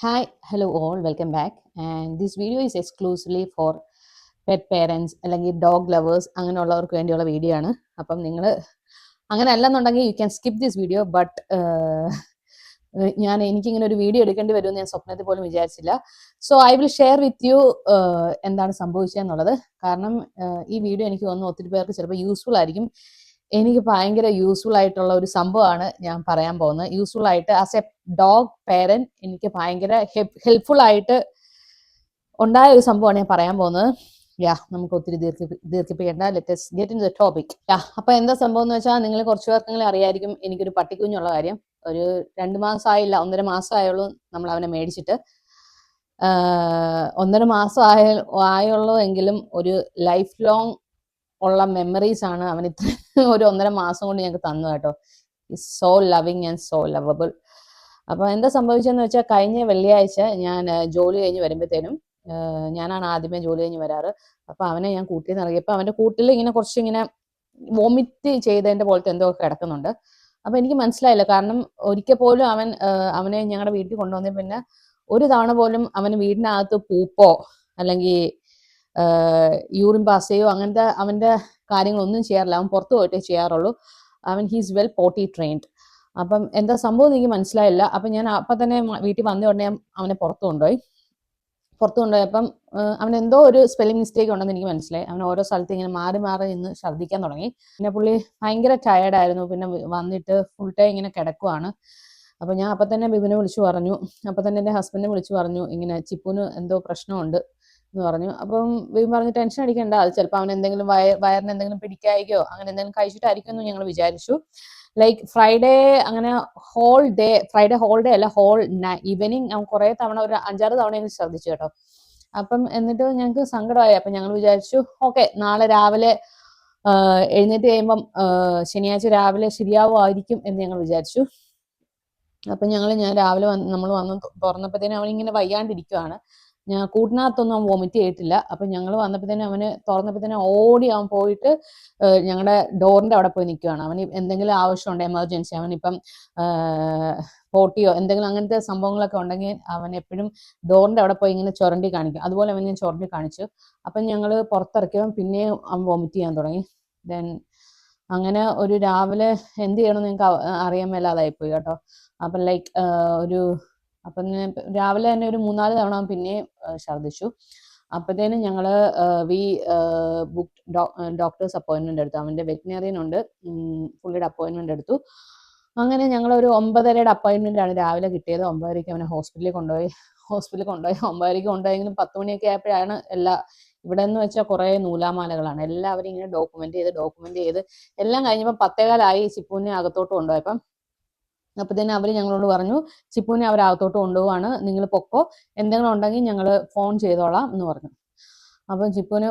Hi, hello all, welcome back. And this video is exclusively for pet parents അല്ലെങ്കിൽ dog lovers അങ്ങനെയുള്ളവർക്ക് വേണ്ടിയുള്ള video ആണ്. അപ്പം നിങ്ങൾ അങ്ങനെ അല്ലെന്നുണ്ടെങ്കിൽ you can skip this video. But എനിക്കിങ്ങനെ ഒരു വീഡിയോ എടുക്കേണ്ടി വരുമെന്ന് ഞാൻ സ്വപ്നത്തിൽ പോലും വിചാരിച്ചില്ല. So I will share with you എന്താണ് സംഭവിച്ചതെന്നുള്ളത്. കാരണം ഈ വീഡിയോ എനിക്ക് തോന്നുന്നു ഒത്തിരി പേർക്ക് ചിലപ്പോൾ യൂസ്ഫുൾ ആയിരിക്കും. എനിക്ക് ഭയങ്കര യൂസ്ഫുൾ ആയിട്ടുള്ള ഒരു സംഭവമാണ് ഞാൻ പറയാൻ പോകുന്നത്. യൂസ്ഫുൾ ആയിട്ട് ആസ് എ ഡോഗ് പേരന്റ് എനിക്ക് ഭയങ്കര ഹെൽപ്ഫുൾ ആയിട്ട് ഉണ്ടായ ഒരു സംഭവമാണ് ഞാൻ പറയാൻ പോകുന്നത്. നമുക്ക് ഒത്തിരി ദീർഘിപ്പിക്കേണ്ട. Let's get in the topic. അപ്പൊ എന്താ സംഭവം എന്ന് വെച്ചാൽ നിങ്ങൾ കുറച്ചു പേർക്കെങ്കിലും അറിയായിരിക്കും എനിക്കൊരു പട്ടിക്കുഞ്ഞുള്ള കാര്യം. ഒരു 2 മാസമായില്ല, 1.5 മാസമായുള്ളൂ നമ്മൾ അവനെ മേടിച്ചിട്ട്. 1.5 മാസം ആയുള്ളൂ എങ്കിലും ഒരു ലൈഫ് ലോങ് ഉള്ള മെമ്മറീസ് ആണ് അവൻ ഇത്ര ഒരു 1.5 മാസം കൊണ്ട് ഞങ്ങൾക്ക് തന്നു കേട്ടോ. Is so loving and so lovable. അപ്പൊ എന്താ സംഭവിച്ചെന്ന് വെച്ചാൽ കഴിഞ്ഞ വെള്ളിയാഴ്ച ഞാൻ ജോലി കഴിഞ്ഞ് വരുമ്പോഴത്തേനും, ഞാനാണ് ആദ്യമേ ജോലി കഴിഞ്ഞ് വരാറ്. അപ്പൊ അവനെ ഞാൻ കൂട്ടിൽ നിന്ന് ഇറങ്ങിയപ്പോൾ അവന്റെ കൂട്ടിൽ ഇങ്ങനെ കുറച്ചിങ്ങനെ വോമിറ്റ് ചെയ്തതിന്റെ പോലത്തെ എന്തോ കിടക്കുന്നുണ്ട്. അപ്പൊ എനിക്ക് മനസ്സിലായില്ല. കാരണം ഒരിക്കൽ പോലും അവനെ ഞങ്ങളുടെ വീട്ടിൽ കൊണ്ടുവന്ന പിന്നെ ഒരു തവണ പോലും അവന് വീടിനകത്ത് പൂപ്പോ അല്ലെങ്കിൽ യൂറിൻ പാസ് ചെയ്യോ അങ്ങനത്തെ അവന്റെ കാര്യങ്ങളൊന്നും ചെയ്യാറില്ല. അവൻ പുറത്തു പോയിട്ടേ ചെയ്യാറുള്ളൂ. ഹീസ് വെൽ പോട്ടി ട്രെയിൻഡ്. അപ്പം എന്താ സംഭവം എനിക്ക് മനസ്സിലായില്ല. അപ്പം ഞാൻ അപ്പം തന്നെ വീട്ടിൽ വന്ന ഉടനെ അവനെ പുറത്തു കൊണ്ടുപോയപ്പം അവൻ എന്തോ ഒരു സ്പെല്ലിംഗ് മിസ്റ്റേക്ക് ഉണ്ടെന്ന് എനിക്ക് മനസ്സിലായി. അവൻ ഓരോ സ്ഥലത്ത് ഇങ്ങനെ മാറി മാറി നിന്ന് ഛർദ്ദിക്കാൻ തുടങ്ങി. പിന്നെ പുള്ളി ഭയങ്കര ടയേർഡായിരുന്നു. പിന്നെ വന്നിട്ട് ഫുൾ ടൈം ഇങ്ങനെ കിടക്കുവാണ്. അപ്പം ഞാൻ അപ്പം തന്നെ ബിബിനെ വിളിച്ചു പറഞ്ഞു. അപ്പം തന്നെ എൻ്റെ ഹസ്ബൻഡിനെ വിളിച്ചു പറഞ്ഞു, ഇങ്ങനെ ചിപ്പുന് എന്തോ പ്രശ്നമുണ്ട് എന്ന് പറഞ്ഞു. അപ്പം ബിബിൻ പറഞ്ഞു ടെൻഷൻ അടിക്കണ്ട, അത് ചിലപ്പോൾ അവൻ എന്തെങ്കിലും വയറിന് എന്തെങ്കിലും പിടിക്കായിക്കോ അങ്ങനെ എന്തെങ്കിലും കഴിച്ചിട്ടായിരിക്കും എന്ന് ഞങ്ങൾ വിചാരിച്ചു. ലൈക്ക് ഫ്രൈഡേ ഹോൾ ഡേ അല്ല, ഹോൾ ഈവനിങ് അവൻ കുറെ തവണ, ഒരു 5-6 തവണ എനിക്ക് ശ്രദ്ധിച്ചു കേട്ടോ. അപ്പം എന്നിട്ട് ഞങ്ങൾക്ക് സങ്കടമായി. അപ്പം ഞങ്ങൾ വിചാരിച്ചു ഓക്കെ, നാളെ രാവിലെ എഴുന്നേറ്റ് കഴിയുമ്പം ശനിയാഴ്ച രാവിലെ ശരിയാവുമായിരിക്കും എന്ന് ഞങ്ങൾ വിചാരിച്ചു. അപ്പം ഞാൻ രാവിലെ നമ്മൾ വന്ന് തുറന്നപ്പോഴത്തേനും അവനിങ്ങനെ വയ്യാണ്ടിരിക്കുവാണ്. കൂട്ടിനകത്തൊന്നും അവൻ വോമിറ്റ് ചെയ്തിട്ടില്ല. അപ്പം ഞങ്ങൾ വന്നപ്പോഴത്തേനും അവന് തുറന്നപ്പോഴത്തേനും ഓടി അവൻ പോയിട്ട് ഞങ്ങളുടെ ഡോറിന്റെ അവിടെ പോയി നിൽക്കുകയാണ്. അവന് എന്തെങ്കിലും ആവശ്യമുണ്ട്, എമർജൻസി, അവനിപ്പം പോട്ടിയോ എന്തെങ്കിലും അങ്ങനത്തെ സംഭവങ്ങളൊക്കെ ഉണ്ടെങ്കിൽ അവൻ എപ്പോഴും ഡോറിന്റെ അവിടെ പോയി ഇങ്ങനെ ചുരണ്ടി കാണിക്കും. അതുപോലെ അവൻ ഞാൻ ചുരണ്ടി കാണിച്ചു. അപ്പം ഞങ്ങൾ പുറത്തിറക്കിയവൻ പിന്നെയും അവൻ വോമിറ്റ് ചെയ്യാൻ തുടങ്ങി. ദെൻ അങ്ങനെ ഒരു രാവിലെ എന്ത് ചെയ്യണമെന്ന് നിങ്ങൾക്ക് അറിയാൻ മേലാതായിപ്പോയി കേട്ടോ. അപ്പം ലൈക്ക് അപ്പം രാവിലെ തന്നെ ഒരു 3-4 തവണ പിന്നെയും ഛർദ്ദിച്ചു. അപ്പോഴത്തേനും ഞങ്ങൾ ബുക്ക് ഡോക്ടേഴ്സ് അപ്പോയിൻമെന്റ് എടുത്തു. അവൻ്റെ വെറ്റിനറിയൻ ഉണ്ട്, പുള്ളിയുടെ അപ്പോയിൻമെന്റ് എടുത്തു. അങ്ങനെ ഞങ്ങൾ ഒരു 9:30 അപ്പോയിൻമെന്റ് ആണ് രാവിലെ കിട്ടിയത്. 9:30 അവനെ ഹോസ്പിറ്റലിൽ കൊണ്ടുപോയി. 9:30 കൊണ്ടുപോയെങ്കിലും 10 മണിയൊക്കെ ആയപ്പോഴാണ് ഇവിടെ എന്ന് വെച്ചാൽ കുറേ നൂലാമാലകളാണ്. എല്ലാവരും ഇങ്ങനെ ഡോക്യുമെന്റ് ചെയ്ത് എല്ലാം കഴിഞ്ഞപ്പോൾ 10:15 ചിപ്പുവിനെ അകത്തോട്ട് കൊണ്ടുപോയപ്പം. അപ്പോഴത്തേനും അവർ ഞങ്ങളോട് പറഞ്ഞു, ചിപ്പുവിനെ അവർ അകത്തോട്ട് കൊണ്ടുപോവാണ്, നിങ്ങൾ പൊക്കോ, എന്തെങ്കിലും ഉണ്ടെങ്കിൽ ഞങ്ങൾ ഫോൺ ചെയ്തോളാം എന്ന് പറഞ്ഞു. അപ്പം ചിപ്പുവിന്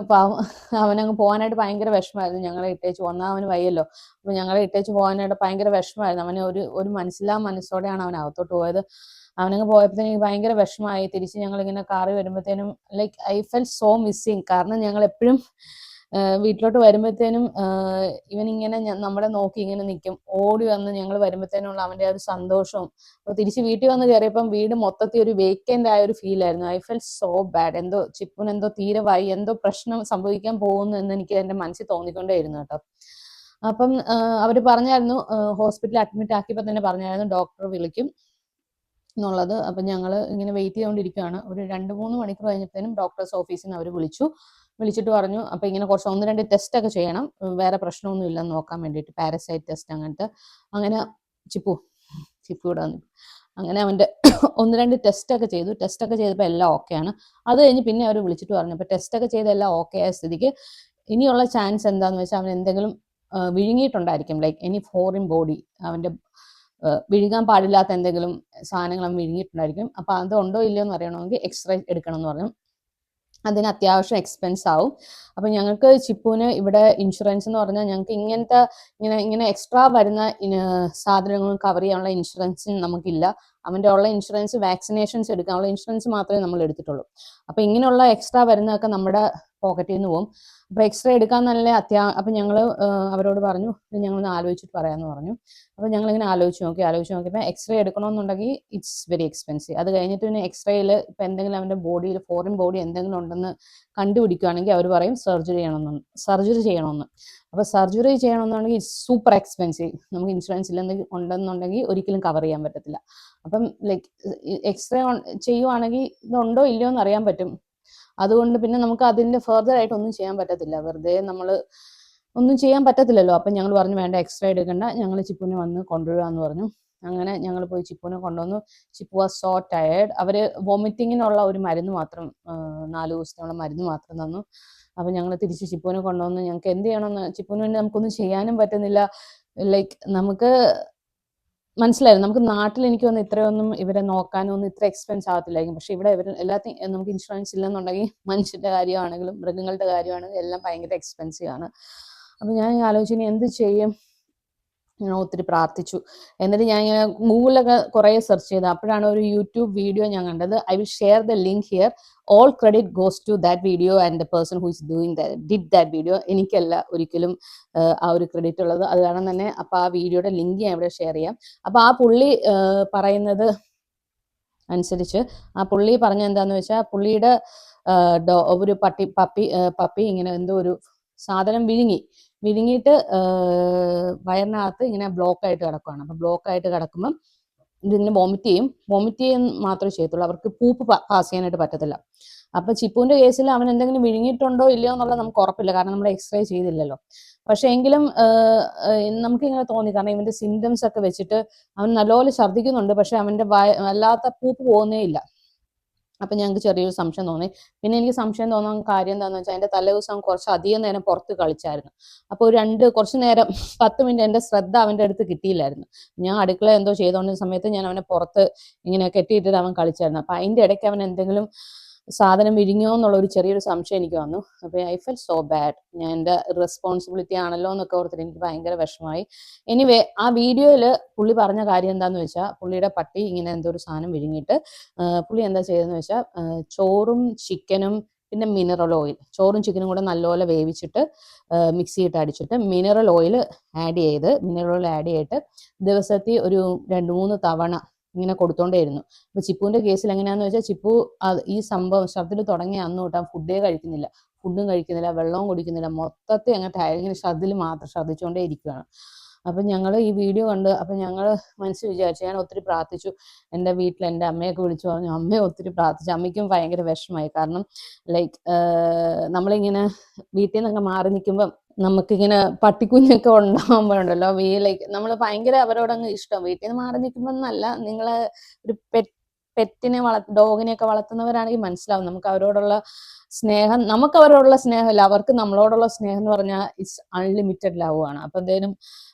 അവനങ്ങ് പോകാനായിട്ട് ഭയങ്കര വിഷമമായിരുന്നു. ഞങ്ങളെ ഇട്ടേച്ച് വന്നാൽ അവന് വയ്യല്ലോ. അപ്പം ഞങ്ങളെ ഇട്ടേച്ച് പോകാനായിട്ട് ഭയങ്കര വിഷമമായിരുന്നു. അവന് ഒരു മനസ്സോടെയാണ് അവൻ അകത്തോട്ട് പോയത്. അവനങ്ങ് പോയപ്പോഴത്തേനും എനിക്ക് ഭയങ്കര വിഷമമായി. തിരിച്ച് ഞങ്ങളിങ്ങനെ കാറിൽ വരുമ്പോഴത്തേനും like I fell so missing. കാരണം ഞങ്ങൾ എപ്പോഴും വീട്ടിലോട്ട് വരുമ്പോഴത്തേനും ഇവനിങ്ങനെ നമ്മളെ നോക്കി ഇങ്ങനെ നിൽക്കും. ഓടി വന്ന് ഞങ്ങൾ വരുമ്പോഴത്തേനുള്ള അവൻ്റെ ആ ഒരു സന്തോഷവും. അപ്പോൾ തിരിച്ച് വീട്ടിൽ വന്ന് കയറിയപ്പം വീട് മൊത്തത്തിൽ ഒരു വേക്കൻ്റ് ആയ ഒരു ഫീൽ ആയിരുന്നു. I fell so bad. ചിപ്പുനെന്തോ തീരെ എന്തോ പ്രശ്നം സംഭവിക്കാൻ പോകുന്നു എന്ന് എനിക്ക് എൻ്റെ മനസ്സിൽ തോന്നിക്കൊണ്ടേയിരുന്നു കേട്ടോ. അപ്പം അവർ പറഞ്ഞായിരുന്നു, ഹോസ്പിറ്റലിൽ അഡ്മിറ്റ് ആക്കിയപ്പോൾ തന്നെ പറഞ്ഞായിരുന്നു ഡോക്ടർ വിളിക്കും എന്നുള്ളത്. അപ്പം ഞങ്ങൾ ഇങ്ങനെ വെയിറ്റ് ചെയ്തുകൊണ്ടിരിക്കുകയാണ്. ഒരു 2-3 മണിക്കൂർ കഴിഞ്ഞപ്പോഴത്തേനും ഡോക്ടേഴ്സ് ഓഫീസിൽ നിന്ന് അവർ വിളിച്ചിട്ട് പറഞ്ഞു, അപ്പം ഇങ്ങനെ കുറച്ച് 1-2 ടെസ്റ്റ് ഒക്കെ ചെയ്യണം, വേറെ പ്രശ്നമൊന്നും ഇല്ലെന്ന് നോക്കാൻ വേണ്ടിയിട്ട്, പാരസൈറ്റ് ടെസ്റ്റ് അങ്ങനത്തെ. അങ്ങനെ ചിപ്പു ഇവിടെ വന്നു. അങ്ങനെ അവൻ്റെ 1-2 ടെസ്റ്റ് ഒക്കെ ചെയ്തപ്പോൾ എല്ലാം ഓക്കെയാണ്. അത് കഴിഞ്ഞ് പിന്നെ അവർ വിളിച്ചിട്ട് പറഞ്ഞു, അപ്പോൾ ടെസ്റ്റ് ഒക്കെ ചെയ്ത് എല്ലാം ഓക്കെ ആയ സ്ഥിതിക്ക് ഇനിയുള്ള ചാൻസ് എന്താന്ന് വെച്ചാൽ അവൻ എന്തെങ്കിലും വിഴുങ്ങിയിട്ടുണ്ടായിരിക്കും, ലൈക്ക് എനി ഫോറിൻ ബോഡി, അവൻ്റെ വിഴുങ്ങാൻ പാടില്ലാത്ത എന്തെങ്കിലും സാധനങ്ങൾ അവൻ വിഴുങ്ങിയിട്ടുണ്ടായിരിക്കും. അപ്പം അതുണ്ടോ ഇല്ലയോ എന്ന് അറിയണമെങ്കിൽ എക്സ്റേ എടുക്കണം എന്ന് പറഞ്ഞു. അതിന് അത്യാവശ്യം എക്സ്പെൻസ് ആവും. അപ്പം ഞങ്ങൾക്ക് ചിപ്പുവിന് ഇവിടെ ഇൻഷുറൻസ് എന്ന് പറഞ്ഞാൽ ഞങ്ങൾക്ക് ഇങ്ങനെ എക്സ്ട്രാ വരുന്ന സാധനങ്ങളും കവർ ചെയ്യാനുള്ള ഇൻഷുറൻസ് നമുക്കില്ല. അവൻ്റെ ഉള്ള ഇൻഷുറൻസ് വാക്സിനേഷൻസ് എടുക്കാനുള്ള ഇൻഷുറൻസ് മാത്രമേ നമ്മൾ എടുത്തിട്ടുള്ളൂ. അപ്പം ഇങ്ങനെയുള്ള എക്സ്ട്രാ വരുന്നതൊക്കെ നമ്മുടെ പോക്കറ്റിൽ നിന്ന് പോകും. അപ്പോൾ എക്സ്റേ എടുക്കാൻ നല്ല അപ്പം ഞങ്ങൾ അവരോട് പറഞ്ഞു ഞങ്ങളൊന്ന് ആലോചിച്ചിട്ട് പറയാമെന്ന് പറഞ്ഞു. അപ്പോൾ ഞങ്ങളിങ്ങനെ ആലോചിച്ച് നോക്കിയപ്പോൾ എക്സ്റേ എടുക്കണമെന്നുണ്ടെങ്കിൽ ഇറ്റ്സ് വെരി എക്സ്പെൻസീവ്. അത് കഴിഞ്ഞിട്ട് പിന്നെ എക്സ്റേയിൽ ഇപ്പം എന്തെങ്കിലും അവൻ്റെ ബോഡിയിൽ ഫോറിൻ ബോഡി എന്തെങ്കിലും ഉണ്ടെന്ന് കണ്ടുപിടിക്കുകയാണെങ്കിൽ അവർ പറയും സർജറി ചെയ്യണമെന്ന്. അപ്പോൾ സർജറി ചെയ്യണമെന്നുണ്ടെങ്കിൽ ഇറ്റ്സ് സൂപ്പർ എക്സ്പെൻസീവ്. നമുക്ക് ഇൻഷുറൻസ് ഉണ്ടെന്നുണ്ടെങ്കിൽ ഒരിക്കലും കവർ ചെയ്യാൻ പറ്റത്തില്ല. അപ്പം ലൈക്ക് എക്സ്റേ ചെയ്യുവാണെങ്കിൽ ഇതുണ്ടോ ഇല്ലയോ എന്ന് അറിയാൻ പറ്റും. അതുകൊണ്ട് പിന്നെ നമുക്ക് അതിൻ്റെ ഫർദർ ആയിട്ട് ഒന്നും ചെയ്യാൻ പറ്റത്തില്ല. വെറുതെ നമ്മൾ ഒന്നും ചെയ്യാൻ പറ്റത്തില്ലല്ലോ. അപ്പം ഞങ്ങൾ പറഞ്ഞു വേണ്ട എക്സ്റേ എടുക്കണ്ട, ഞങ്ങൾ ചിപ്പുവിനെ വന്ന് കൊണ്ടുവരാമെന്ന് പറഞ്ഞു. അങ്ങനെ ഞങ്ങൾ പോയി ചിപ്പുവിനെ കൊണ്ടുവന്നു. Chippu was so tired. അവർ വോമിറ്റിങ്ങിനുള്ള ഒരു മരുന്ന് മാത്രം 4 ദിവസത്തിനുള്ള മരുന്ന് മാത്രം തന്നു. അപ്പം ഞങ്ങൾ തിരിച്ച് ചിപ്പുവിനെ കൊണ്ടുവന്ന് ഞങ്ങൾക്ക് എന്ത് ചെയ്യണമെന്ന് ചിപ്പുവിന് വേണ്ടി നമുക്കൊന്നും ചെയ്യാനും പറ്റുന്നില്ല. ലൈക്ക് നമുക്ക് മനസ്സിലായിരുന്നു നമുക്ക് നാട്ടിൽ എനിക്ക് തോന്നുന്നു ഇത്രയൊന്നും ഇവരെ നോക്കാനൊന്നും ഇത്ര എക്സ്പെൻസ് ആകത്തില്ലായിരിക്കും. പക്ഷെ ഇവിടെ ഇവർ എല്ലാത്തിനും നമുക്ക് ഇൻഷുറൻസ് ഇല്ലെന്നുണ്ടെങ്കിൽ മനുഷ്യൻ്റെ കാര്യമാണെങ്കിലും മൃഗങ്ങളുടെ കാര്യമാണെങ്കിലും എല്ലാം ഭയങ്കര എക്സ്പെൻസീവ് ആണ്. അപ്പം ഞാൻ ആലോചിച്ചു ഇനി എന്ത് ചെയ്യും. ഞാൻ ഒത്തിരി പ്രാർത്ഥിച്ചു. എന്നിട്ട് ഞാൻ ഇങ്ങനെ ഗൂഗിളിലൊക്കെ കുറേ സെർച്ച് ചെയ്തു. അപ്പോഴാണ് ഒരു യൂട്യൂബ് വീഡിയോ ഞാൻ കണ്ടത്. I will share the link here. All credit goes to that video and the person who is did that video. എനിക്കല്ല ഒരിക്കലും ആ ഒരു ക്രെഡിറ്റ് ഉള്ളത്. അത് കാരണം തന്നെ അപ്പോൾ ആ വീഡിയോയുടെ ലിങ്ക് ഞാൻ ഇവിടെ ഷെയർ ചെയ്യാം. അപ്പോൾ ആ പുള്ളി പറയുന്നത് അനുസരിച്ച് ആ പുള്ളി പറഞ്ഞ എന്താണെന്ന് വെച്ചാൽ പുള്ളിയുടെ ഒരു പപ്പി ഇങ്ങനെ എന്തോ ഒരു സാധനം വിഴുങ്ങിയിട്ട് വയറിനകത്ത് ഇങ്ങനെ ബ്ലോക്കായിട്ട് കിടക്കുകയാണ്. അപ്പം ബ്ലോക്കായിട്ട് കിടക്കുമ്പം ഇതിന് വോമിറ്റ് ചെയ്യാൻ മാത്രമേ ചെയ്യത്തുള്ളൂ. അവർക്ക് പൂപ്പ് പാസ് ചെയ്യാനായിട്ട് പറ്റത്തില്ല. അപ്പം ചിപ്പുവിൻ്റെ കേസിൽ അവൻ എന്തെങ്കിലും വിഴുങ്ങിയിട്ടുണ്ടോ ഇല്ലയോ എന്നുള്ളത് നമുക്ക് ഉറപ്പില്ല. കാരണം നമ്മൾ എക്സ്റേ ചെയ്തില്ലല്ലോ. പക്ഷെ എങ്കിലും നമുക്കിങ്ങനെ തോന്നി. കാരണം ഇവൻ്റെ സിംറ്റംസ് ഒക്കെ വെച്ചിട്ട് അവൻ നല്ലപോലെ ഛർദ്ദിക്കുന്നുണ്ട്. പക്ഷെ അവൻ്റെ വല്ലാത്ത പൂപ്പ് പോകുന്നേ ഇല്ല. അപ്പം ഞങ്ങൾക്ക് ചെറിയൊരു സംശയം തോന്നി. പിന്നെ എനിക്ക് സംശയം തോന്നാൻ കാര്യം എന്താണെന്ന് വെച്ചാൽ എൻ്റെ തലേദിവസം കുറച്ച് അധികം നേരം പുറത്ത് കളിച്ചായിരുന്നു. അപ്പോൾ കുറച്ച് നേരം 10 മിനിറ്റ് എൻ്റെ ശ്രദ്ധ അവൻ്റെ അടുത്ത് കിട്ടിയില്ലായിരുന്നു. ഞാൻ അടുക്കള എന്തോ ചെയ്തുകൊണ്ടിരുന്ന സമയത്ത് ഞാൻ അവനെ പുറത്ത് ഇങ്ങനെ കെട്ടിയിട്ടിട്ട് അവൻ കളിച്ചായിരുന്നു. അപ്പം അതിൻ്റെ ഇടയ്ക്ക് അവൻ എന്തെങ്കിലും സാധനം വിഴുങ്ങിയോ എന്നുള്ള ഒരു ചെറിയൊരു സംശയം എനിക്ക് വന്നു. അപ്പോൾ ഐ ഫെൽ സോ ബാഡ്. ഞാൻ എൻ്റെ റെസ്പോൺസിബിലിറ്റി ആണല്ലോ എന്നൊക്കെ ഓർത്തിട്ട് എനിക്ക് ഭയങ്കര വിഷമമായി. എനിവേ ആ വീഡിയോയിൽ പുള്ളി പറഞ്ഞ കാര്യം എന്താണെന്ന് വെച്ചാൽ പുള്ളിയുടെ പട്ടി ഇങ്ങനെ എന്തോ ഒരു സാധനം വിഴുങ്ങിയിട്ട് പുള്ളി എന്താ ചെയ്തതെന്ന് വെച്ചാൽ ചോറും ചിക്കനും പിന്നെ മിനറൽ ഓയിൽ, ചോറും ചിക്കനും കൂടെ നല്ലപോലെ വേവിച്ചിട്ട് മിക്സിയിട്ട് അടിച്ചിട്ട് മിനറൽ ഓയിൽ ആഡ് ചെയ്തിട്ട് ദിവസത്തിൽ ഒരു 2-3 തവണ ഇങ്ങനെ കൊടുത്തോണ്ടേയിരുന്നു. അപ്പോൾ ചിപ്പുവിൻ്റെ കേസിൽ എങ്ങനെയാണെന്ന് വെച്ചാൽ ചിപ്പു ഈ സംഭവം ഛർദ്ദിൽ തുടങ്ങിയ അന്ന് തൊട്ട് ഫുഡും കഴിക്കുന്നില്ല, വെള്ളവും കുടിക്കുന്നില്ല, മൊത്തത്തിൽ അങ്ങോട്ട് ഇങ്ങനെ ഛർദ്ദിച്ചുകൊണ്ടേ ഇരിക്കുകയാണ്. അപ്പം ഞങ്ങൾ ഈ വീഡിയോ കണ്ട് അപ്പം ഞങ്ങൾ മനസ്സിൽ വിചാരിച്ചു. ഞാൻ ഒത്തിരി പ്രാർത്ഥിച്ചു. എൻ്റെ വീട്ടിൽ എൻ്റെ അമ്മയൊക്കെ വിളിച്ചു പറഞ്ഞു. അമ്മയെ ഒത്തിരി പ്രാർത്ഥിച്ചു. അമ്മയ്ക്കും ഭയങ്കര വിഷമമായി. കാരണം ലൈക്ക് നമ്മളിങ്ങനെ വീട്ടിൽ നിന്നൊക്കെ മാറി നിൽക്കുമ്പം നമുക്കിങ്ങനെ പട്ടിക്കുഞ്ഞൊക്കെ ഉണ്ടാകുമ്പോഴുണ്ടല്ലോ ലൈക്ക് നമ്മൾ ഭയങ്കര അവരോടങ്ങ് ഇഷ്ടം. വീട്ടിൽ നിന്ന് മാറി നിൽക്കുമ്പോൾ എന്നല്ല, നിങ്ങൾ ഒരു പെറ്റിനെ ഡോഗിനെയൊക്കെ വളർത്തുന്നവരാണെങ്കിൽ മനസ്സിലാവും നമുക്ക് അവരോടുള്ള സ്നേഹം. നമുക്ക് അവരോടുള്ള സ്നേഹമില്ല, അവർക്ക് നമ്മളോടുള്ള സ്നേഹം എന്ന് പറഞ്ഞാൽ ഇറ്റ്സ് അൺലിമിറ്റഡ് ലവ് ആണ്. അപ്പം എന്തായാലും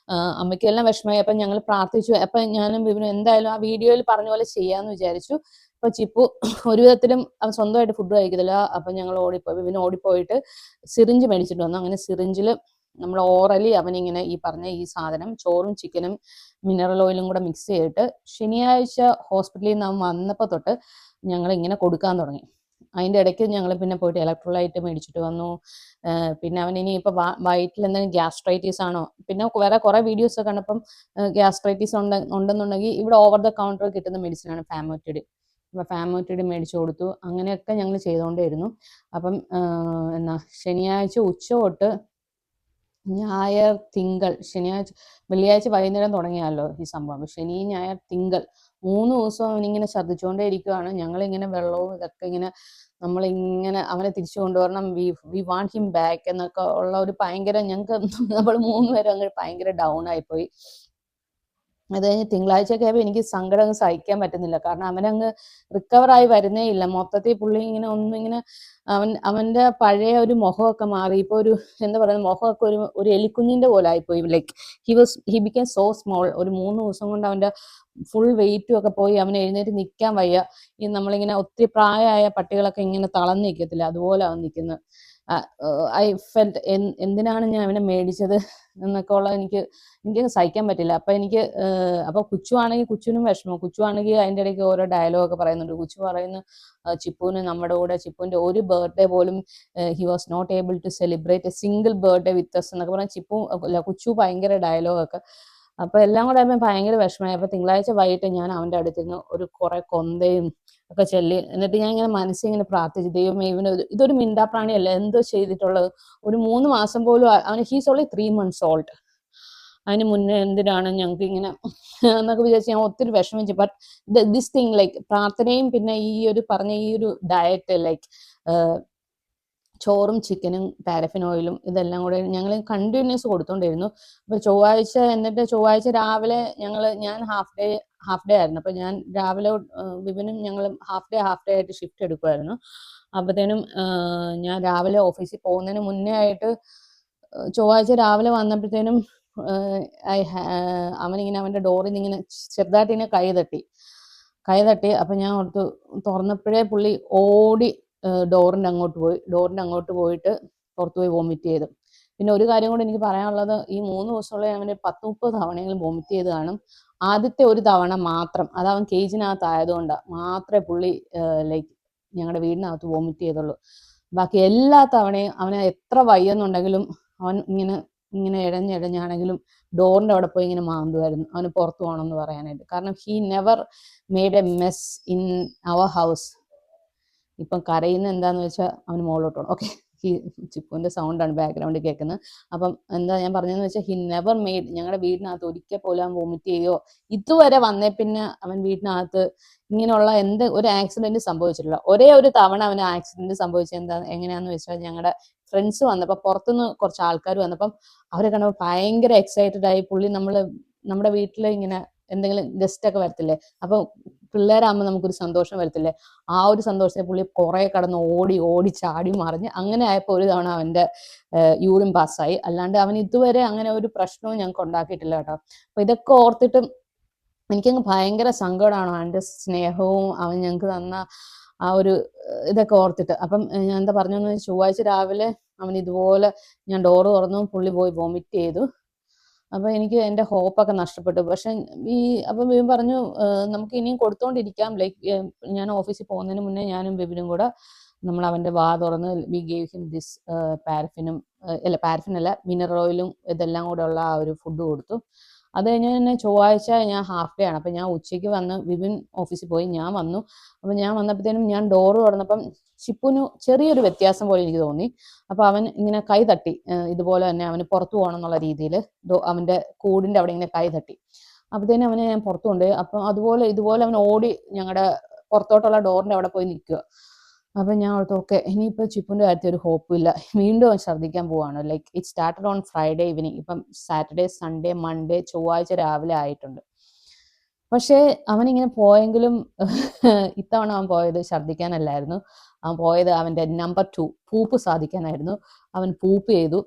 അമ്മയ്ക്കെല്ലാം വിഷമമായി. അപ്പം ഞങ്ങൾ പ്രാർത്ഥിച്ചു. അപ്പം ഞാനും വിപിനും എന്തായാലും ആ വീഡിയോയിൽ പറഞ്ഞ പോലെ ചെയ്യാമെന്ന് വിചാരിച്ചു. അപ്പോൾ ചിപ്പു ഒരു വിധത്തിലും അവൻ സ്വന്തമായിട്ട് ഫുഡ് കഴിക്കത്തില്ല. അപ്പം ഞങ്ങൾ വിപിന് ഓടിപ്പോയിട്ട് സിറിഞ്ച് മേടിച്ചിട്ട് വന്നു. അങ്ങനെ സിറിഞ്ചിൽ നമ്മൾ ഓറലി അവനിങ്ങനെ ഈ പറഞ്ഞ ഈ സാധനം ചോറും ചിക്കനും മിനറൽ ഓയിലും കൂടെ മിക്സ് ചെയ്തിട്ട് ശനിയാഴ്ച ഹോസ്പിറ്റലിൽ നിന്ന് അവൻ വന്നപ്പോൾ തൊട്ട് ഞങ്ങൾ ഇങ്ങനെ കൊടുക്കാൻ തുടങ്ങി. അതിൻ്റെ ഇടയ്ക്ക് ഞങ്ങൾ പിന്നെ പോയിട്ട് ഇലക്ട്രോലൈറ്റ് മേടിച്ചിട്ട് വന്നു. പിന്നെ അവൻ ഇനിയിപ്പോൾ വയറ്റിൽ എന്തെങ്കിലും ഗ്യാസ്ട്രൈറ്റീസ് ആണോ, പിന്നെ വേറെ കുറേ വീഡിയോസ് കണ്ടപ്പം ഗ്യാസ്ട്രൈറ്റീസ് ഉണ്ടെന്നുണ്ടെങ്കിൽ ഇവിടെ ഓവർ ദ കൗണ്ടർ കിട്ടുന്ന മെഡിസിനാണ് ഫാമോറ്റിഡ്. അപ്പോൾ ഫാമോറ്റിഡ് മേടിച്ചു കൊടുത്തു. അങ്ങനെയൊക്കെ ഞങ്ങൾ ചെയ്തുകൊണ്ടേയിരുന്നു. അപ്പം ശനിയാഴ്ച ഉച്ച തൊട്ട് ഞായർ തിങ്കൾ വെള്ളിയാഴ്ച വൈകുന്നേരം തുടങ്ങിയാലോ ഈ സംഭവം. ശനി ഞായർ തിങ്കൾ 3 ദിവസം അവനിങ്ങനെ ഛർദ്ദിച്ചുകൊണ്ടേ ഇരിക്കുകയാണ്. ഞങ്ങളിങ്ങനെ വെള്ളവും ഇതൊക്കെ ഇങ്ങനെ നമ്മളിങ്ങനെ അവനെ തിരിച്ചു കൊണ്ടുവരണം, വി വാണ്ട് ഹിം ബാക്ക് എന്നൊക്കെ ഉള്ള ഒരു ഭയങ്കര ഞങ്ങൾക്ക് നമ്മൾ 3 പേരും അങ്ങ് ഭയങ്കര ഡൗൺ ആയിപ്പോയി. അത് കഴിഞ്ഞ് തിങ്കളാഴ്ചയൊക്കെ ആയപ്പോൾ എനിക്ക് സങ്കടം സഹിക്കാൻ പറ്റുന്നില്ല. കാരണം അവനങ്ങ് റിക്കവറായി വരുന്നേ ഇല്ല. മൊത്തത്തിൽ പുള്ളി ഇങ്ങനെ ഒന്നിങ്ങനെ അവൻ്റെ പഴയ ഒരു മുഖമൊക്കെ മാറി. ഇപ്പോൾ ഒരു എന്താ പറയുക, മുഖമൊക്കെ ഒരു എലിക്കുഞ്ഞിൻ്റെ പോലെ ആയിപ്പോയി. Like he became so small. ഒരു 3 ദിവസം കൊണ്ട് അവൻ്റെ ഫുൾ വെയിറ്റും ഒക്കെ പോയി. അവന് എഴുന്നേറ്റ് നിൽക്കാൻ വയ്യ. ഈ നമ്മളിങ്ങനെ ഒത്തിരി പ്രായമായ പട്ടികളൊക്കെ ഇങ്ങനെ തളർന്ന് നിൽക്കത്തില്ല, അതുപോലെ അവൻ നിൽക്കുന്നത്. ഐ ഫെൽറ്റ് എന്തിനാണ് ഞാൻ അവനെ മേടിച്ചത് എന്നൊക്കെ ഉള്ള എനിക്ക് സഹിക്കാൻ പറ്റില്ല. അപ്പൊ അപ്പൊ കുച്ചു ആണെങ്കിൽ കുച്ചുവിനും വിഷമം. കുച്ചു ആണെങ്കിൽ അതിന്റെ ഇടയ്ക്ക് ഓരോ ഡയലോഗൊക്കെ പറയുന്നുണ്ട്. കുച്ചു പറയുന്നു ചിപ്പുവിന് നമ്മുടെ കൂടെ ചിപ്പുവിന്റെ ഒരു ബർത്ത്ഡേ പോലും he was not able to celebrate a single birthday with us എന്നൊക്കെ പറഞ്ഞാൽ കുച്ചു ഭയങ്കര ഡയലോഗൊക്കെ. അപ്പൊ എല്ലാം കൂടെ ആയപ്പോൾ ഭയങ്കര വിഷമമായി. അപ്പൊ തിങ്കളാഴ്ച വൈകിട്ട് ഞാൻ അവന്റെ അടുത്ത് നിന്ന് ഒരു കുറെ കൊന്തയും ഒക്കെ ചൊല്ലി, എന്നിട്ട് ഞാൻ ഇങ്ങനെ മനസ്സിങ്ങനെ പ്രാർത്ഥിച്ചു, ദൈവമേ ഇതൊരു മിണ്ടാപ്രാണിയല്ല, എന്തോ ചെയ്തിട്ടുള്ളത്. ഒരു 3 മാസം പോലും അവന് ഹീസ് ഓൺലി 3 months ഓൾഡ്. അതിന് മുന്നേ എന്തിനാണ് ഞങ്ങൾക്ക് ഇങ്ങനെ എന്നൊക്കെ വിചാരിച്ച് ഞാൻ ഒത്തിരി വിഷമിച്ചു. ബട്ട് ദിസ് തിങ് ലൈക്ക് പ്രാർത്ഥനയും പിന്നെ പറഞ്ഞ ഈ ഒരു ഡയറ്റ് ലൈക്ക് ചോറും ചിക്കനും പാരഫിൻ ഓയിലും ഇതെല്ലാം കൂടെ ഞങ്ങൾ കണ്ടിന്യൂസ് കൊടുത്തോണ്ടിരുന്നു. അപ്പൊ ചൊവ്വാഴ്ച രാവിലെ ഞാൻ ഹാഫ് ഡേ ആയിരുന്നു. അപ്പൊ ഞാൻ രാവിലെ വിപിനും ഞങ്ങൾ ഹാഫ് ഡേ ആയിട്ട് ഷിഫ്റ്റ് എടുക്കുമായിരുന്നു. അപ്പത്തേനും ഞാൻ രാവിലെ ഓഫീസിൽ പോകുന്നതിന് മുന്നേ ആയിട്ട് ചൊവ്വാഴ്ച രാവിലെ വന്നപ്പോഴത്തേനും അവനിങ്ങനെ അവന്റെ ഡോറിൽ നിന്ന് ഇങ്ങനെ ചെറുതായിട്ട് ഇങ്ങനെ കൈ തട്ടി. അപ്പൊ ഞാൻ ഓർത്തു, തുറന്നപ്പോഴേ പുള്ളി ഓടി ഡോറിന്റെ അങ്ങോട്ട് പോയിട്ട് പുറത്തു പോയി വോമിറ്റ് ചെയ്തു. പിന്നെ ഒരു കാര്യം കൂടെ എനിക്ക് പറയാനുള്ളത്, ഈ 3 ദിവസമുള്ള അവന് 10-30 തവണയെങ്കിലും വോമിറ്റ് ചെയ്ത് കാണും. ആദ്യത്തെ ഒരു തവണ മാത്രം, അത് അവൻ കേജിനകത്ത് ആയതുകൊണ്ടാണ് മാത്രമേ പുള്ളി ലൈക്ക് ഞങ്ങളുടെ വീടിനകത്ത് വോമിറ്റ് ചെയ്തുള്ളൂ. ബാക്കി എല്ലാ തവണയും അവന് എത്ര വയ്യെന്നുണ്ടെങ്കിലും അവൻ ഇങ്ങനെ ഇഴഞ്ഞാണെങ്കിലും ഡോറിന്റെ അവിടെ പോയി ഇങ്ങനെ മാന്തുമായിരുന്നു അവന് പുറത്തു പോകണമെന്ന് പറയാനായിട്ട്. കാരണം he never made a mess in our house. ഇപ്പം കരയുന്ന എന്താന്ന് വെച്ചാൽ അവന് മുകളിലോട്ട് പോകണം. ഓക്കെ, ചിപ്പുവിന്റെ സൗണ്ടാണ് ബാക്ക്ഗ്രൗണ്ടിൽ കേൾക്കുന്നത്. അപ്പം എന്താ ഞാൻ പറഞ്ഞതെന്ന് വെച്ചാൽ, ഹി നെവർ മെയ്ഡ്, ഞങ്ങളുടെ വീടിനകത്ത് ഒരിക്കൽ പോലും അവൻ വോമിറ്റ് ചെയ്യുകയോ ഇതുവരെ വന്നേ പിന്നെ അവൻ വീടിനകത്ത് ഇങ്ങനെയുള്ള ഒരു ആക്സിഡന്റ് സംഭവിച്ചിട്ടില്ല. ഒരേ ഒരു തവണ അവന് ആക്സിഡന്റ് സംഭവിച്ചത് എങ്ങനെയാന്ന് വെച്ചാൽ, ഞങ്ങളുടെ ഫ്രണ്ട്സ് വന്നപ്പോൾ, പുറത്തുനിന്ന് കുറച്ച് ആൾക്കാർ വന്നപ്പം അവരെ കണ്ടപ്പോൾ ഭയങ്കര എക്സൈറ്റഡ് ആയി. പുള്ളി നമ്മുടെ വീട്ടിൽ ഇങ്ങനെ എന്തെങ്കിലും ഗസ്റ്റ് ഒക്കെ വരത്തില്ലേ, അപ്പൊ പിള്ളേരാകുമ്പോൾ നമുക്കൊരു സന്തോഷം വരത്തില്ലേ, ആ ഒരു സന്തോഷത്തെ പുള്ളി കുറെ കടന്ന് ഓടി ചാടി മറിഞ്ഞ് അങ്ങനെ ആയപ്പോൾ ഒരു തവണ അവന്റെ യൂറിൻ പാസ്സായി. അല്ലാണ്ട് അവൻ ഇതുവരെ അങ്ങനെ ഒരു പ്രശ്നവും ഞങ്ങൾക്ക് ഉണ്ടാക്കിയിട്ടില്ല കേട്ടോ. അപ്പൊ ഇതൊക്കെ ഓർത്തിട്ടും എനിക്കങ്ങ് ഭയങ്കര സങ്കടമാണ്. അവന്റെ സ്നേഹവും അവൻ ഞങ്ങൾക്ക് തന്ന ആ ഒരു ഇതൊക്കെ ഓർത്തിട്ട്. അപ്പം ഞാൻ എന്താ പറഞ്ഞെന്ന്, ചൊവ്വാഴ്ച രാവിലെ അവൻ ഇതുപോലെ ഞാൻ ഡോറ് തുറന്നു, പുള്ളി പോയി വോമിറ്റ് ചെയ്തു. അപ്പൊ എനിക്ക് എന്റെ ഹോപ്പൊക്കെ നഷ്ടപ്പെട്ടു. പക്ഷെ അപ്പം ബിബിൻ പറഞ്ഞു, നമുക്ക് ഇനിയും കൊടുത്തോണ്ടിരിക്കാം. ലൈക്ക് ഞാൻ ഓഫീസിൽ പോകുന്നതിന് മുന്നേ ഞാനും ബിബിനും കൂടെ നമ്മൾ അവന്റെ വാ തുറന്ന് V gave him this paraffin അല്ല, മിനറൽ ഓയിലും ഇതെല്ലാം കൂടെ ഉള്ള ആ ഒരു ഫുഡ് കൊടുത്തു. അത് കഴിഞ്ഞ് തന്നെ ചൊവ്വാഴ്ച ഞാൻ ഹാഫ് ഡേ ആണ്. അപ്പൊ ഞാൻ ഉച്ചയ്ക്ക് വന്ന്, വിപിൻ ഓഫീസിൽ പോയി, ഞാൻ വന്നു. അപ്പൊ ഞാൻ വന്നപ്പോഴത്തേനും ഞാൻ ഡോറ് തുറന്നപ്പം ചിപ്പുന് ചെറിയൊരു വ്യത്യാസം പോലെ എനിക്ക് തോന്നി. അപ്പൊ അവൻ ഇങ്ങനെ കൈ തട്ടി, ഇതുപോലെ തന്നെ അവന് പുറത്തു പോകണം എന്നുള്ള രീതിയിൽ അവന്റെ കൂടിന്റെ അവിടെ ഇങ്ങനെ കൈ തട്ടി. അപ്പത്തേനും അവനെ ഞാൻ പുറത്തു കൊണ്ടുപോയി. അപ്പൊ ഇതുപോലെ അവൻ ഓടി ഞങ്ങളുടെ പുറത്തോട്ടുള്ള ഡോറിന്റെ അവിടെ പോയി നിൽക്കുക. അപ്പൊ ഞാൻ ഓർത്തു, ഓക്കെ, ഇനിയിപ്പോ ചിപ്പുന്റെ കാര്യത്തിൽ ഒരു ഹോപ്പും ഇല്ല, വീണ്ടും അവൻ ഛർദ്ദിക്കാൻ പോവാണ്. Like it started on Friday evening. ഇപ്പം സാറ്റർഡേ, സൺഡേ, മൺഡേ, ചൊവ്വാഴ്ച രാവിലെ ആയിട്ടുണ്ട്. പക്ഷേ അവനിങ്ങനെ പോയെങ്കിലും ഇത്തവണ അവൻ പോയത് ഛർദ്ദിക്കാനല്ലായിരുന്നു. അവൻ പോയത് അവന്റെ നമ്പർ 2 പൂപ്പ് സാധിക്കാനായിരുന്നു. അവൻ പൂപ്പ് ചെയ്തു.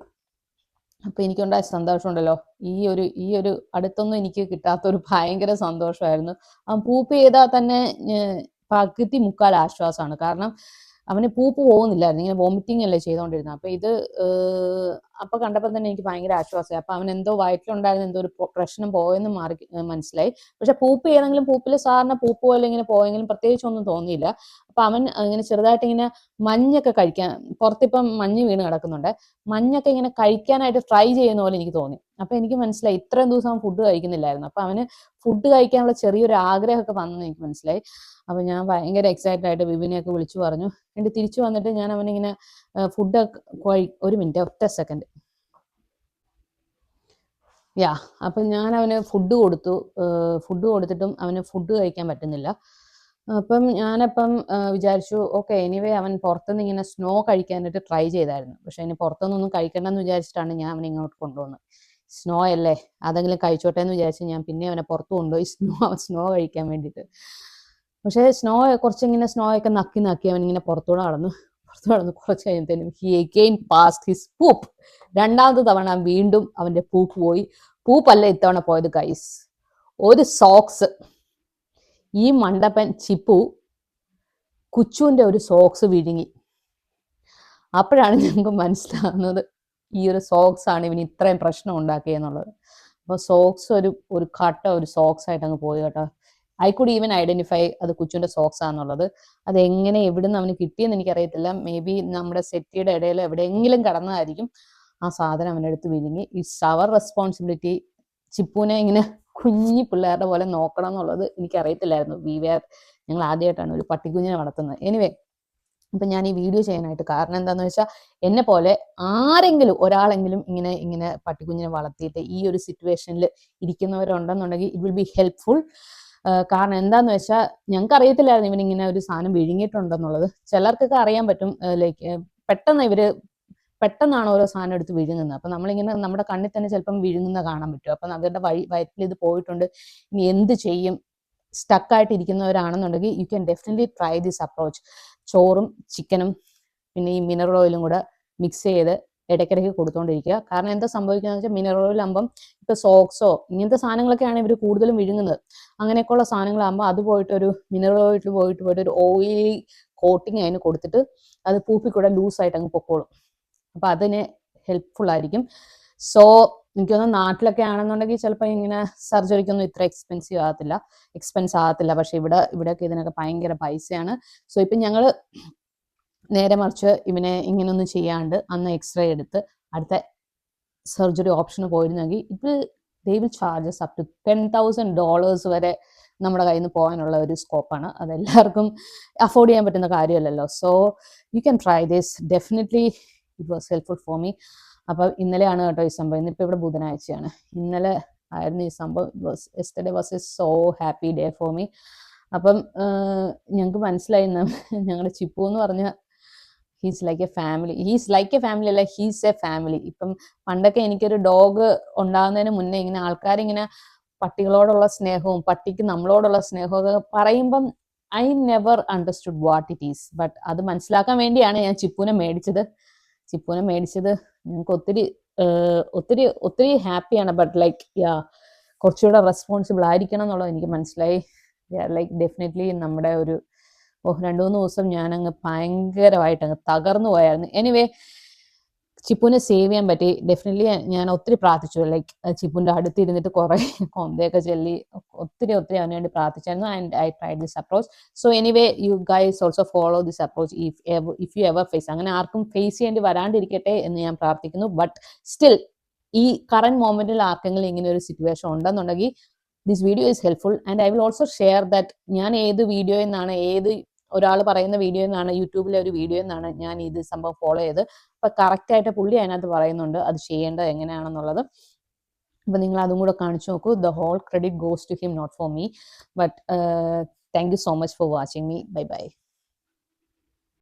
അപ്പൊ എനിക്കുണ്ടായ സന്തോഷം ഉണ്ടല്ലോ, ഈ ഒരു അടുത്തൊന്നും എനിക്ക് കിട്ടാത്തൊരു ഭയങ്കര സന്തോഷമായിരുന്നു. അവൻ പൂപ്പ് ചെയ്താൽ തന്നെ പകുതി മുക്കാൽ ആശ്വാസമാണ്. കാരണം അവന് പൂപ്പ് പോകുന്നില്ലായിരുന്നു, ഇങ്ങനെ വോമിറ്റിംഗ് അല്ലേ ചെയ്തോണ്ടിരുന്നത്. അപ്പൊ കണ്ടപ്പോൾ തന്നെ എനിക്ക് ഭയങ്കര ആശ്വാസമായി. അപ്പൊ അവൻ എന്തോ വയറ്റിലുണ്ടായിരുന്ന എന്തോ ഒരു പ്രശ്നം പോയെന്ന് മനസ്സിലായി. പക്ഷെ പൂപ്പ് ചെയ്തെങ്കിലും പൂപ്പിൽ സാറിന് പൂപ്പ് പോലെ ഇങ്ങനെ പോയെങ്കിലും പ്രത്യേകിച്ച് ഒന്നും തോന്നിയില്ല. അപ്പൊ അവൻ ഇങ്ങനെ ചെറുതായിട്ട് ഇങ്ങനെ മഞ്ഞൊക്കെ കഴിക്കാൻ, പുറത്തിപ്പം മഞ്ഞ് വീണ് കിടക്കുന്നുണ്ട്, മഞ്ഞൊക്കെ ഇങ്ങനെ കഴിക്കാനായിട്ട് ട്രൈ ചെയ്യുന്ന പോലെ എനിക്ക് തോന്നി. അപ്പൊ എനിക്ക് മനസ്സിലായി ഇത്രയും ദിവസം അവൻ ഫുഡ് കഴിക്കുന്നില്ലായിരുന്നു. അപ്പൊ അവന് ഫുഡ് കഴിക്കാനുള്ള ചെറിയൊരു ആഗ്രഹമൊക്കെ വന്നെന്ന് എനിക്ക് മനസ്സിലായി. അപ്പൊ ഞാൻ ഭയങ്കര എക്സൈറ്റഡ് ആയിട്ട് വിപിനെയൊക്കെ വിളിച്ചു പറഞ്ഞു. എന്നിട്ട് തിരിച്ചു വന്നിട്ട് ഞാൻ അവനിങ്ങനെ ഒരു മിനിറ്റ്, ഒറ്റ സെക്കൻഡ്. അപ്പൊ ഞാൻ അവന് ഫുഡ് കൊടുത്തിട്ടും അവന് ഫുഡ് കഴിക്കാൻ പറ്റുന്നില്ല. അപ്പം ഞാനപ്പം വിചാരിച്ചു, ഓക്കെ, എനിവേ അവൻ പുറത്തുനിന്ന് ഇങ്ങനെ സ്നോ കഴിക്കാനായിട്ട് ട്രൈ ചെയ്തായിരുന്നു. പക്ഷെ ഇനി പുറത്തുനിന്നൊന്നും കഴിക്കണ്ടെന്ന് വിചാരിച്ചിട്ടാണ് ഞാൻ അവനെ ഇങ്ങോട്ട് കൊണ്ടുവന്നത്. സ്നോ അല്ലേ, അതെങ്കിലും കഴിച്ചോട്ടെ എന്ന് വിചാരിച്ച് ഞാൻ പിന്നെ അവനെ പുറത്ത് കൊണ്ടുപോയി സ്നോ കഴിക്കാൻ വേണ്ടിയിട്ട്. പക്ഷേ കുറച്ചിങ്ങനെ സ്നോ ഒക്കെ നക്കി അവനിങ്ങനെ പുറത്തോടെ നടന്നു കുറച്ച് കഴിഞ്ഞത്തേനും ഹി അഗെയിൻ പാസ്ഡ് ഹിസ് പൂപ്പ്. രണ്ടാമത്തെ തവണ വീണ്ടും അവന്റെ പൂപ്പ് പോയി. പൂപ്പല്ല ഇത്തവണ പോയത് ഗൈസ്, ഒരു സോക്സ്. ഈ മണ്ടപ്പൻ ചിപ്പു കുച്ചുവിന്റെ ഒരു സോക്സ് വിഴുങ്ങി. അപ്പോഴാണ് ഞങ്ങൾക്ക് മനസ്സിലാകുന്നത് ഈ ഒരു സോക്സ് ആണ് ഇവന് ഇത്രയും പ്രശ്നം ഉണ്ടാക്കിയെന്നുള്ളത്. അപ്പോൾ സോക്സ് ഒരു കട്ട ഒരു സോക്സ് ആയിട്ട് അങ്ങ് പോയി കേട്ടോ. ഐ കുഡ് ഈവൻ ഐഡന്റിഫൈ അത് കുച്ചുവിന്റെ സോക്സ് ആണെന്നുള്ളത്. അത് എങ്ങനെ എവിടുന്ന് അവന് കിട്ടിയെന്ന് എനിക്കറിയത്തില്ല. മേ ബി നമ്മുടെ സെറ്റിയുടെ ഇടയിൽ എവിടെയെങ്കിലും കടന്നതായിരിക്കും ആ സാധനം അവനെടുത്ത് വിഴുങ്ങി. It's our responsibility. ചിപ്പുവിനെ ഇങ്ങനെ കുഞ്ഞി പിള്ളേരുടെ പോലെ നോക്കണം എന്നുള്ളത് എനിക്കറിയത്തില്ലായിരുന്നു. ഞങ്ങൾ ആദ്യമായിട്ടാണ് ഒരു പട്ടിക്കുഞ്ഞിനെ വളർത്തുന്നത്. എനിവേ, ഇപ്പം ഞാൻ ഈ വീഡിയോ ചെയ്യാനായിട്ട് കാരണം എന്താണെന്ന് വെച്ചാൽ, എന്നെ പോലെ ആരെങ്കിലും ഒരാളെങ്കിലും ഇങ്ങനെ പട്ടിക്കുഞ്ഞിനെ വളർത്തിയിട്ട് ഈ ഒരു സിറ്റുവേഷനിൽ ഇരിക്കുന്നവരുണ്ടെന്നുണ്ടെങ്കിൽ ഇറ്റ് വിൽ ബി ഹെൽപ്ഫുൾ. കാരണം എന്താന്ന് വെച്ചാൽ, ഞങ്ങൾക്ക് അറിയത്തില്ലായിരുന്നു ഇവനിങ്ങനെ ഒരു സാധനം വിഴുങ്ങിയിട്ടുണ്ടെന്നുള്ളത്. ചിലർക്കൊക്കെ അറിയാൻ പറ്റും, ലൈക്ക് പെട്ടെന്നാണ് ഓരോ സാധനം എടുത്ത് വിഴുങ്ങുന്നത്. അപ്പം നമ്മളിങ്ങനെ നമ്മുടെ കണ്ണിൽ തന്നെ ചിലപ്പം വിഴുങ്ങുന്ന കാണാൻ പറ്റും. അപ്പം അവരുടെ വയറ്റിൽ ഇത് പോയിട്ടുണ്ട്, ഇനി എന്ത് ചെയ്യും? സ്റ്റക്കായിട്ട് ഇരിക്കുന്നവരാണെന്നുണ്ടെങ്കിൽ you can definitely try this approach. ചോറും ചിക്കനും പിന്നെ ഈ മിനറൽ ഓയിലും കൂടെ മിക്സ് ചെയ്ത് ഇടയ്ക്കിടയ്ക്ക് കൊടുത്തുകൊണ്ടിരിക്കുക. കാരണം എന്താ സംഭവിക്കുന്നത് വെച്ചാൽ, മിനറൽ ഓയിൽ ആകുമ്പം ഇപ്പോൾ സോക്സോ ഇങ്ങനത്തെ സാധനങ്ങളൊക്കെയാണ് ഇവർ കൂടുതലും വിഴുങ്ങുന്നത്. അങ്ങനെയൊക്കെയുള്ള സാധനങ്ങളാകുമ്പോൾ അത് പോയിട്ടൊരു മിനറൽ ഓയിൽ പോയിട്ട് ഒരു ഓയിലി കോട്ടിങ് അതിന് കൊടുത്തിട്ട് അത് പൂപ്പിക്കൂടെ ലൂസായിട്ട് അങ്ങ് പൊക്കോളും. അപ്പം അതിന് ഹെൽപ്ഫുൾ ആയിരിക്കും. സോ എനിക്ക് തോന്നുന്നു നാട്ടിലൊക്കെ ആണെന്നുണ്ടെങ്കിൽ ചിലപ്പോൾ ഇങ്ങനെ സർജറിക്കൊന്നും ഇത്ര എക്സ്പെൻസ് ആകത്തില്ല. പക്ഷെ ഇവിടെയൊക്കെ ഇതിനൊക്കെ ഭയങ്കര പൈസയാണ്. സോ ഇപ്പം ഞങ്ങൾ നേരെ മറിച്ച് ഇവനെ ഇങ്ങനെയൊന്നും ചെയ്യാണ്ട് അന്ന് എക്സ്റേ എടുത്ത് അടുത്ത സർജറി ഓപ്ഷന് പോയിരുന്നെങ്കിൽ they will charges up to $10,000 വരെ നമ്മുടെ കയ്യിൽ നിന്ന് പോകാനുള്ള ഒരു സ്കോപ്പാണ്. അതെല്ലാവർക്കും അഫോർഡ് ചെയ്യാൻ പറ്റുന്ന കാര്യമല്ലല്ലോ. So you can try this. Definitely it was helpful for me. അപ്പം ഇന്നലെയാണ് കേട്ടോ ഈ സംഭവം. ഇന്നിപ്പോൾ ഇവിടെ ബുധനാഴ്ചയാണ്. ഇന്നലെ ആയിരുന്നു ഈ സംഭവം. Yesterday was A so happy day four me. അപ്പം ഞങ്ങൾക്ക് മനസ്സിലായി ഞങ്ങളുടെ ചിപ്പു എന്ന് പറഞ്ഞ ഹീസ് ലൈക്ക് എ ഫാമിലി അല്ല, ഹീസ് എ ഫാമിലി. ഇപ്പം പണ്ടൊക്കെ എനിക്കൊരു ഡോഗ് ഉണ്ടാകുന്നതിന് മുന്നേ ഇങ്ങനെ ആൾക്കാരിങ്ങനെ പട്ടികളോടുള്ള സ്നേഹവും പട്ടിക്ക് നമ്മളോടുള്ള സ്നേഹവും ഒക്കെ പറയുമ്പം I never understood what it is. But അത് മനസ്സിലാക്കാൻ വേണ്ടിയാണ് ഞാൻ ചിപ്പുവിനെ മേടിച്ചത്. ഞങ്ങൾക്ക് ഒത്തിരി ഹാപ്പിയാണ്. ബട്ട് ലൈക്ക് കുറച്ചുകൂടെ റെസ്പോൺസിബിൾ ആയിരിക്കണം എന്നുള്ളത് എനിക്ക് മനസ്സിലായി. ലൈക്ക് ഡെഫിനറ്റ്ലി നമ്മുടെ ഒരു 2-3 ദിവസം ഞാനങ്ങ് ഭയങ്കരമായിട്ട് അങ്ങ് തകർന്നു പോയായിരുന്നു. എനിവേ, ചിപ്പുവിനെ സേവ് ചെയ്യാൻ പറ്റി. ഡെഫിനറ്റ്ലി ഞാൻ ഒത്തിരി പ്രാർത്ഥിച്ചു. ലൈക്ക് ചിപ്പുവിൻ്റെ അടുത്തിരുന്നിട്ട് കുറേ കൊന്തയൊക്കെ ചൊല്ലി ഒത്തിരി അവന് വേണ്ടി പ്രാർത്ഥിച്ചായിരുന്നു. And I try this approach. So anyway, you guys also follow this approach if you ever face. അങ്ങനെ ആർക്കും ഫേസ് ചെയ്യേണ്ടി വരാണ്ടിരിക്കട്ടെ എന്ന് ഞാൻ പ്രാർത്ഥിക്കുന്നു. ബട്ട് സ്റ്റിൽ ഈ കറന്റ് മൊമെന്റിൽ ആർക്കെങ്കിലും ഇങ്ങനെ ഒരു സിറ്റുവേഷൻ ഉണ്ടെന്നുണ്ടെങ്കിൽ this video is helpful. And I will also share that ഞാൻ ഏത് വീഡിയോയിൽ നിന്നാണ് ഒരാൾ പറയുന്ന വീഡിയോയിൽ നിന്നാണ്, യൂട്യൂബിലെ ഒരു വീഡിയോയിൽ നിന്നാണ് ഞാൻ ഇത് സംഭവം ഫോളോ ചെയ്ത്. അപ്പം കറക്റ്റായിട്ട് പുള്ളി അതിനകത്ത് പറയുന്നുണ്ട് അത് ചെയ്യേണ്ടത് എങ്ങനെയാണെന്നുള്ളത്. അപ്പം നിങ്ങൾ അതും കൂടെ കാണിച്ചു നോക്കൂ. The whole credit goes to him, not for me. But thank you so much for watching me. Bye by.